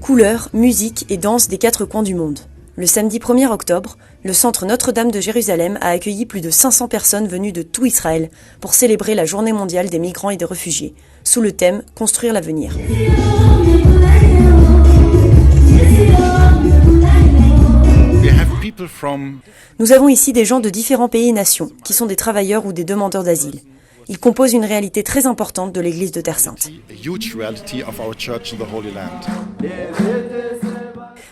Couleurs, musique et danse des quatre coins du monde. Le samedi 1er octobre, le centre Notre-Dame de Jérusalem a accueilli plus de 500 personnes venues de tout Israël pour célébrer la journée mondiale des migrants et des réfugiés, sous le thème « Construire l'avenir ». Nous avons ici des gens de différents pays et nations, qui sont des travailleurs ou des demandeurs d'asile. Ils composent une réalité très importante de l'Église de Terre Sainte.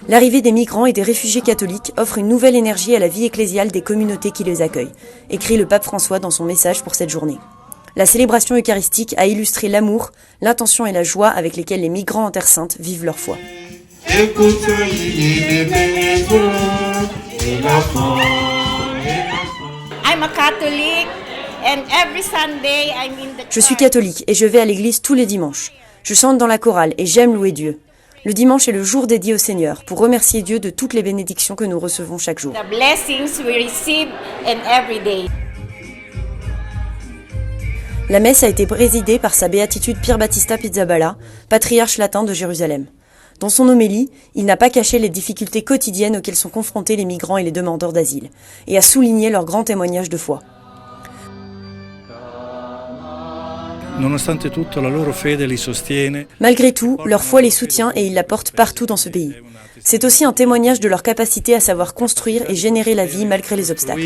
L'arrivée des migrants et des réfugiés catholiques offre une nouvelle énergie à la vie ecclésiale des communautés qui les accueillent, écrit le pape François dans son message pour cette journée. La célébration eucharistique a illustré l'amour, l'intention et la joie avec lesquels les migrants en Terre Sainte vivent leur foi. Je suis catholique et je vais à l'église tous les dimanches. Je chante dans la chorale et j'aime louer Dieu. Le dimanche est le jour dédié au Seigneur pour remercier Dieu de toutes les bénédictions que nous recevons chaque jour. La messe a été présidée par sa béatitude Pier Battista Pizzaballa, patriarche latin de Jérusalem. Dans son homélie, il n'a pas caché les difficultés quotidiennes auxquelles sont confrontés les migrants et les demandeurs d'asile, et a souligné leur grand témoignage de foi. Malgré tout, leur foi les soutient et ils la portent partout dans ce pays. C'est aussi un témoignage de leur capacité à savoir construire et générer la vie malgré les obstacles.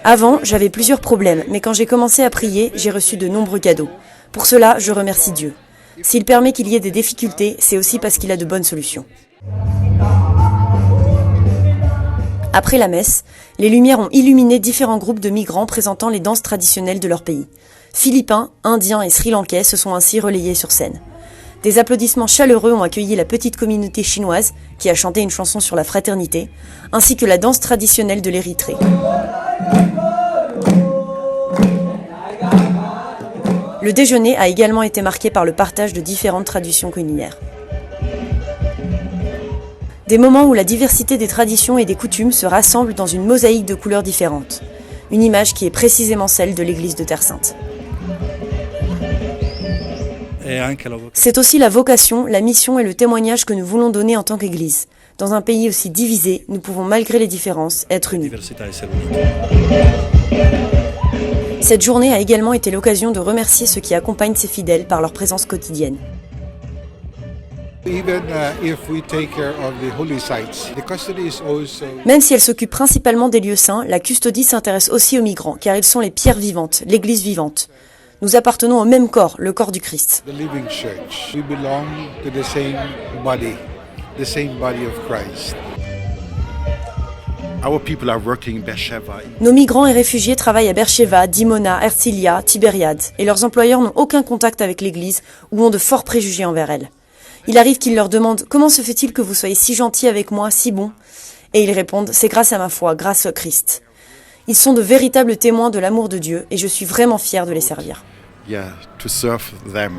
Avant, j'avais plusieurs problèmes, mais quand j'ai commencé à prier, j'ai reçu de nombreux cadeaux. Pour cela, je remercie Dieu. S'il permet qu'il y ait des difficultés, c'est aussi parce qu'il a de bonnes solutions. Après la messe, les lumières ont illuminé différents groupes de migrants présentant les danses traditionnelles de leur pays. Philippins, Indiens et Sri-Lankais se sont ainsi relayés sur scène. Des applaudissements chaleureux ont accueilli la petite communauté chinoise qui a chanté une chanson sur la fraternité, ainsi que la danse traditionnelle de l'Érythrée. Le déjeuner a également été marqué par le partage de différentes traditions culinaires. Des moments où la diversité des traditions et des coutumes se rassemblent dans une mosaïque de couleurs différentes. Une image qui est précisément celle de l'Église de Terre Sainte. C'est aussi la vocation, la mission et le témoignage que nous voulons donner en tant qu'Église. Dans un pays aussi divisé, nous pouvons malgré les différences être unis. Cette journée a également été l'occasion de remercier ceux qui accompagnent ces fidèles par leur présence quotidienne. Même si elle s'occupe principalement des lieux saints, la custodie s'intéresse aussi aux migrants, car ils sont les pierres vivantes, l'Église vivante. Nous appartenons au même corps, le corps du Christ. Nos migrants et réfugiés travaillent à Beersheba, Dimona, Herzliya, Tibériade, et leurs employeurs n'ont aucun contact avec l'Église ou ont de forts préjugés envers elle. Il arrive qu'ils leur demandent « Comment se fait-il que vous soyez si gentils avec moi, si bons ?» Et ils répondent « C'est grâce à ma foi, grâce au Christ. » Ils sont de véritables témoins de l'amour de Dieu et je suis vraiment fière de les servir. To serve them.